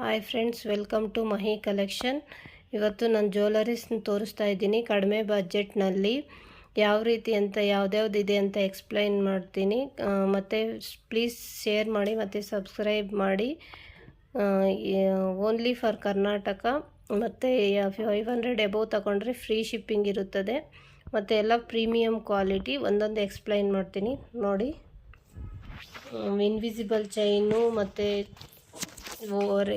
Hi friends, welcome to Mahi collection. ಇವತ್ತು ನಾನು ಜ್ಯುವೆಲರೀಸ್ನ ತೋರಿಸ್ತಾ ಇದ್ದೀನಿ ಕಡಿಮೆ ಬಜೆಟ್ನಲ್ಲಿ. ಯಾವ ರೀತಿ ಅಂತ ಯಾವ್ದ್ಯಾವ್ದಿದೆ ಅಂತ ಎಕ್ಸ್ಪ್ಲೈನ್ ಮಾಡ್ತೀನಿ. ಮತ್ತು ಪ್ಲೀಸ್ ಶೇರ್ ಮಾಡಿ ಮತ್ತು ಸಬ್ಸ್ಕ್ರೈಬ್ ಮಾಡಿ. Only for Karnataka. ಮತ್ತು 500 ಎಬೋವ್ ತಗೊಂಡ್ರೆ ಫ್ರೀ ಶಿಪ್ಪಿಂಗ್ ಇರುತ್ತದೆ. ಮತ್ತು ಎಲ್ಲ ಪ್ರೀಮಿಯಂ ಕ್ವಾಲಿಟಿ. ಒಂದೊಂದು ಎಕ್ಸ್ಪ್ಲೈನ್ ಮಾಡ್ತೀನಿ ನೋಡಿ. ಇನ್ವಿಸಿಬಲ್ ಚೈನು ಮತ್ತು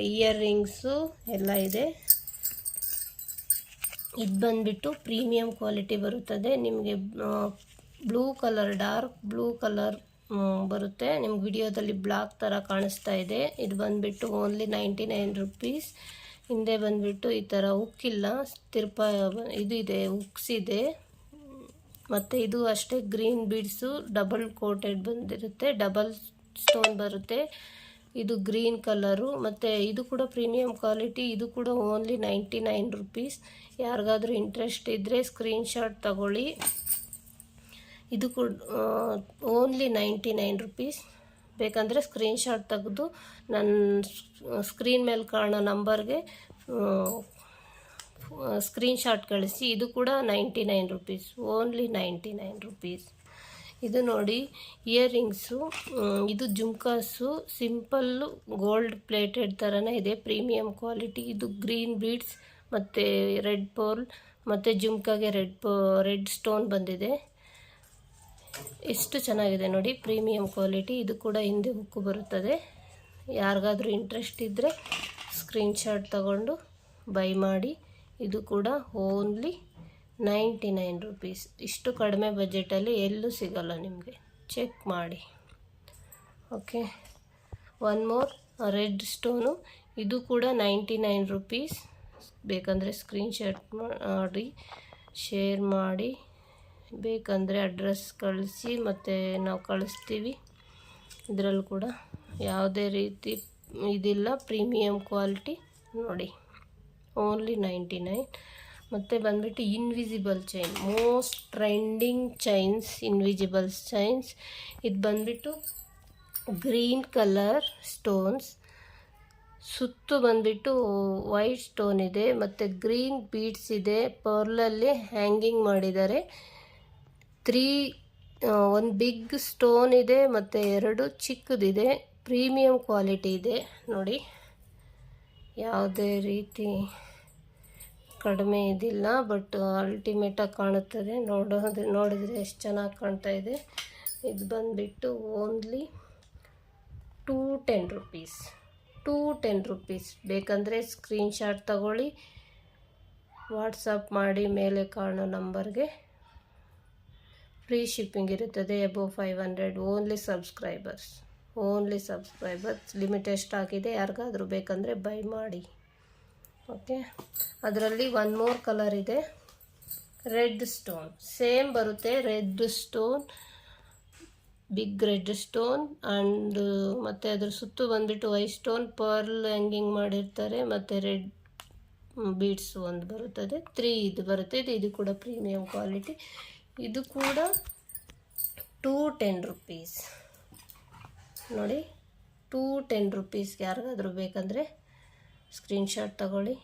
ಇಯರ್ ರಿಂಗ್ಸು ಎಲ್ಲ ಇದೆ. ಇದು ಬಂದುಬಿಟ್ಟು ಪ್ರೀಮಿಯಂ ಕ್ವಾಲಿಟಿ ಬರುತ್ತದೆ. ನಿಮಗೆ blue colour, dark blue colour ಬರುತ್ತೆ. ನಿಮ್ಗೆ ವಿಡಿಯೋದಲ್ಲಿ ಬ್ಲಾಕ್ ಥರ ಕಾಣಿಸ್ತಾ ಇದೆ. ಇದು ಬಂದುಬಿಟ್ಟು ಓನ್ಲಿ 99 ರುಪೀಸ್. ಹಿಂದೆ ಬಂದುಬಿಟ್ಟು ಈ ಥರ ಉಕ್ಕಿಲ್ಲ, ಇದು ಇದೆ, ಉಕ್ಸ್ ಇದೆ. ಮತ್ತು ಇದು ಅಷ್ಟೇ ಗ್ರೀನ್ ಬೀಡ್ಸು ಡಬಲ್ ಕೋಟೆಡ್ ಬಂದಿರುತ್ತೆ, ಡಬಲ್ ಸ್ಟೋನ್ ಬರುತ್ತೆ. ಇದು ಗ್ರೀನ್ ಕಲರು. ಮತ್ತು ಇದು ಕೂಡ ಪ್ರೀಮಿಯಂ ಕ್ವಾಲಿಟಿ. ಇದು ಕೂಡ ಓನ್ಲಿ 99 ರುಪೀಸ್. ಯಾರಿಗಾದ್ರೂ ಇಂಟ್ರೆಸ್ಟ್ ಇದ್ದರೆ ಸ್ಕ್ರೀನ್ಶಾಟ್ ತಗೊಳ್ಳಿ. ಇದು ಕೂಡ ಓನ್ಲಿ 99 ರುಪೀಸ್. ಬೇಕಂದರೆ ಸ್ಕ್ರೀನ್ಶಾಟ್ ತೆಗೆದು ನನ್ನ ಸ್ಕ್ರೀನ್ ಮೇಲೆ ಕಾಣೋ ನಂಬರ್ಗೆ ಸ್ಕ್ರೀನ್ಶಾಟ್ ಕಳಿಸಿ. ಇದು ಕೂಡ 99 ರುಪೀಸ್, ಓನ್ಲಿ 99 ರುಪೀಸ್. ಇದು ನೋಡಿ ಇಯರ್ ರಿಂಗ್ಸು. ಇದು ಜುಮ್ಕಾಸು, ಸಿಂಪಲ್ಲು ಗೋಲ್ಡ್ ಪ್ಲೇಟೆಡ್ ಥರನೇ ಇದೆ, ಪ್ರೀಮಿಯಂ ಕ್ವಾಲಿಟಿ. ಇದು ಗ್ರೀನ್ ಬೀಡ್ಸ್ ಮತ್ತು ರೆಡ್ ಪೋಲ್ ಮತ್ತು ಜುಮ್ಕಾಗೆ ರೆಡ್ ಸ್ಟೋನ್ ಬಂದಿದೆ. ಎಷ್ಟು ಚೆನ್ನಾಗಿದೆ ನೋಡಿ, ಪ್ರೀಮಿಯಂ ಕ್ವಾಲಿಟಿ. ಇದು ಕೂಡ ಹಿಂದೆ ಹುಕ್ಕು ಬರುತ್ತದೆ. ಯಾರಿಗಾದ್ರೂ ಇಂಟ್ರೆಸ್ಟ್ ಇದ್ದರೆ ಸ್ಕ್ರೀನ್ಶಾಟ್ ತಗೊಂಡು ಬೈ ಮಾಡಿ. ಇದು ಕೂಡ ಓನ್ಲಿ 99 ರುಪೀಸ್. ಇಷ್ಟು ಕಡಿಮೆ ಬಜೆಟಲ್ಲಿ ಎಲ್ಲೂ ಸಿಗಲ್ಲ ನಿಮಗೆ, ಚೆಕ್ ಮಾಡಿ. Okay, one more red stone. ಇದು ಕೂಡ 99 ರುಪೀಸ್. ಬೇಕಂದರೆ ಸ್ಕ್ರೀನ್ಶಾಟ್ ಮಾಡಿ, ಶೇರ್ ಮಾಡಿ. ಬೇಕಂದರೆ ಅಡ್ರೆಸ್ ಕಳಿಸಿ, ಮತ್ತು ನಾವು ಕಳಿಸ್ತೀವಿ. ಇದರಲ್ಲೂ ಕೂಡ ಯಾವುದೇ ರೀತಿ ಇದಿಲ್ಲ, ಪ್ರೀಮಿಯಂ ಕ್ವಾಲಿಟಿ ನೋಡಿ, ಓನ್ಲಿ 99. ಮತ್ತು ಬಂದುಬಿಟ್ಟು invisible chain, most trending chains, invisible chains. ಇದು ಬಂದುಬಿಟ್ಟು ಗ್ರೀನ್ ಕಲರ್ ಸ್ಟೋನ್ಸ್, ಸುತ್ತು ಬಂದುಬಿಟ್ಟು ವೈಟ್ ಸ್ಟೋನ್ ಇದೆ ಮತ್ತು ಗ್ರೀನ್ ಬೀಡ್ಸ್ ಇದೆ. ಪರ್ಲಲ್ಲಿ ಹ್ಯಾಂಗಿಂಗ್ ಮಾಡಿದ್ದಾರೆ. ಒಂದು ಬಿಗ್ ಸ್ಟೋನ್ ಇದೆ ಮತ್ತು 2 ಚಿಕ್ಕದಿದೆ. ಪ್ರೀಮಿಯಂ ಕ್ವಾಲಿಟಿ ಇದೆ ನೋಡಿ, ಯಾವುದೇ ರೀತಿ ಕಡಿಮೆ ಇದಿಲ್ಲ, ಬಟ್ ಅಲ್ಟಿಮೇಟಾಗಿ ಕಾಣುತ್ತದೆ. ನೋಡಿದರೆ ಎಷ್ಟು ಚೆನ್ನಾಗಿ ಕಾಣ್ತಾ ಇದೆ. ಇದು ಬಂದುಬಿಟ್ಟು ಓನ್ಲಿ 210 ರುಪೀಸ್, 210 ರುಪೀಸ್. ಬೇಕಂದರೆ ಸ್ಕ್ರೀನ್ಶಾಟ್ ತಗೊಳ್ಳಿ, ವಾಟ್ಸಪ್ ಮಾಡಿ ಮೇಲೆ ಕಾಣೋ ನಂಬರ್ಗೆ. ಫ್ರೀ ಶಿಪ್ಪಿಂಗ್ ಇರುತ್ತದೆ above 500. Only subscribers. Limited stock ಇದೆ, ಯಾರಿಗಾದ್ರೂ ಬೇಕಂದರೆ ಬೈ ಮಾಡಿ. ಓಕೆ, ಅದರಲ್ಲಿ ಒನ್ ಮೋರ್ ಕಲರ್ ಇದೆ, ರೆಡ್ ಸ್ಟೋನ್. ಸೇಮ್ ಬರುತ್ತೆ, red stone, big red stone. And ಮತ್ತು ಅದ್ರ ಸುತ್ತು ಬಂದುಬಿಟ್ಟು ವೈಟ್ ಸ್ಟೋನ್, ಪರ್ಲ್ ಹ್ಯಾಂಗಿಂಗ್ ಮಾಡಿರ್ತಾರೆ. ಮತ್ತು ರೆಡ್ ಬೀಡ್ಸ್ ಒಂದು ಬರುತ್ತದೆ, 3 ಇದು ಬರುತ್ತೆ. ಇದು ಕೂಡ ಪ್ರೀಮಿಯಂ ಕ್ವಾಲಿಟಿ. ಇದು ಕೂಡ 210 ರುಪೀಸ್ ನೋಡಿ, 210 ರುಪೀಸ್ಗೆ. ಯಾರಿಗಾದ್ರೂ ಬೇಕಂದರೆ ಸ್ಕ್ರೀನ್ಶಾಟ್ ತಗೊಳ್ಳಿ,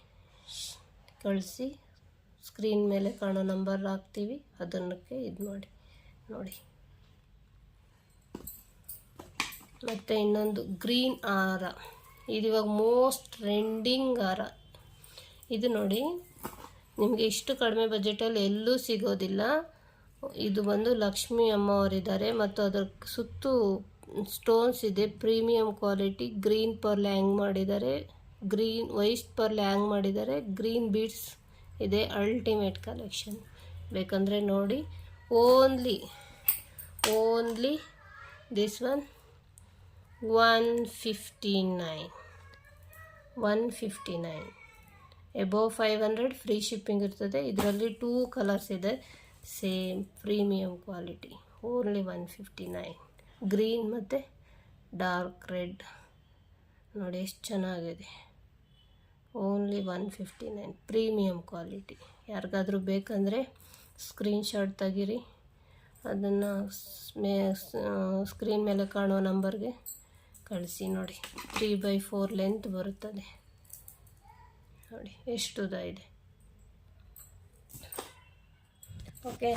ಕಳಿಸಿ. ಸ್ಕ್ರೀನ್ ಮೇಲೆ ಕಾಣೋ ನಂಬರ್ ಹಾಕ್ತೀವಿ, ಅದನ್ನಕ್ಕೆ ಇದು ಮಾಡಿ ನೋಡಿ. ಮತ್ತು ಇನ್ನೊಂದು ಗ್ರೀನ್ ಹಾರ, ಇದು ಇವಾಗ ಮೋಸ್ಟ್ ಟ್ರೆಂಡಿಂಗ್ ಹಾರ. ಇದು ನೋಡಿ, ನಿಮಗೆ ಇಷ್ಟು ಕಡಿಮೆ ಬಜೆಟಲ್ಲಿ ಎಲ್ಲೂ ಸಿಗೋದಿಲ್ಲ. ಇದು ಬಂದು ಲಕ್ಷ್ಮೀ ಅಮ್ಮವರಿದ್ದಾರೆ ಮತ್ತು ಅದರ ಸುತ್ತು ಸ್ಟೋನ್ಸ್ ಇದೆ, ಪ್ರೀಮಿಯಂ ಕ್ವಾಲಿಟಿ. ಗ್ರೀನ್ ಪರ್ಲ್ ಹ್ಯಾಂಗ್ ಮಾಡಿದ್ದಾರೆ, ವೈಟ್ ಪರ್ಲ್ ಹ್ಯಾಂಗ್ ಮಾಡಿದ್ದಾರೆ. ಗ್ರೀನ್ ಬೀಡ್ಸ್ ಇದೆ, ಅಲ್ಟಿಮೇಟ್ ಕಲೆಕ್ಷನ್. ಬೇಕಂದರೆ ನೋಡಿ. Only this one 159 above 500 free shipping ಇರ್ತದೆ. ಇದರಲ್ಲಿ 2 ಕಲರ್ಸ್ ಇದೆ, same premium quality. Only 159. Green ಮತ್ತು ಡಾರ್ಕ್ ರೆಡ್ ನೋಡಿ, ಎಷ್ಟು ಚೆನ್ನಾಗಿದೆ. Only 159 premium quality. ಯಾರಿಗಾದ್ರೂ ಬೇಕಂದರೆ ಸ್ಕ್ರೀನ್ಶಾಟ್ ತೆಗೀರಿ, ಅದನ್ನು ಸ್ಕ್ರೀನ್ ಮೇಲೆ ಕಾಣುವ ನಂಬರ್ಗೆ ಕಳಿಸಿ ನೋಡಿ. 3/4 ಲೆಂತ್ ಬರುತ್ತದೆ. ನೋಡಿ ಎಷ್ಟು ಉದ್ದ ಇದೆ. ಓಕೆ,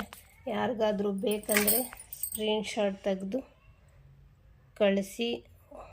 ಯಾರಿಗಾದರೂ ಬೇಕಂದರೆ ಸ್ಕ್ರೀನ್ಶಾಟ್ ತೆಗೆದು ಕಳಿಸಿ.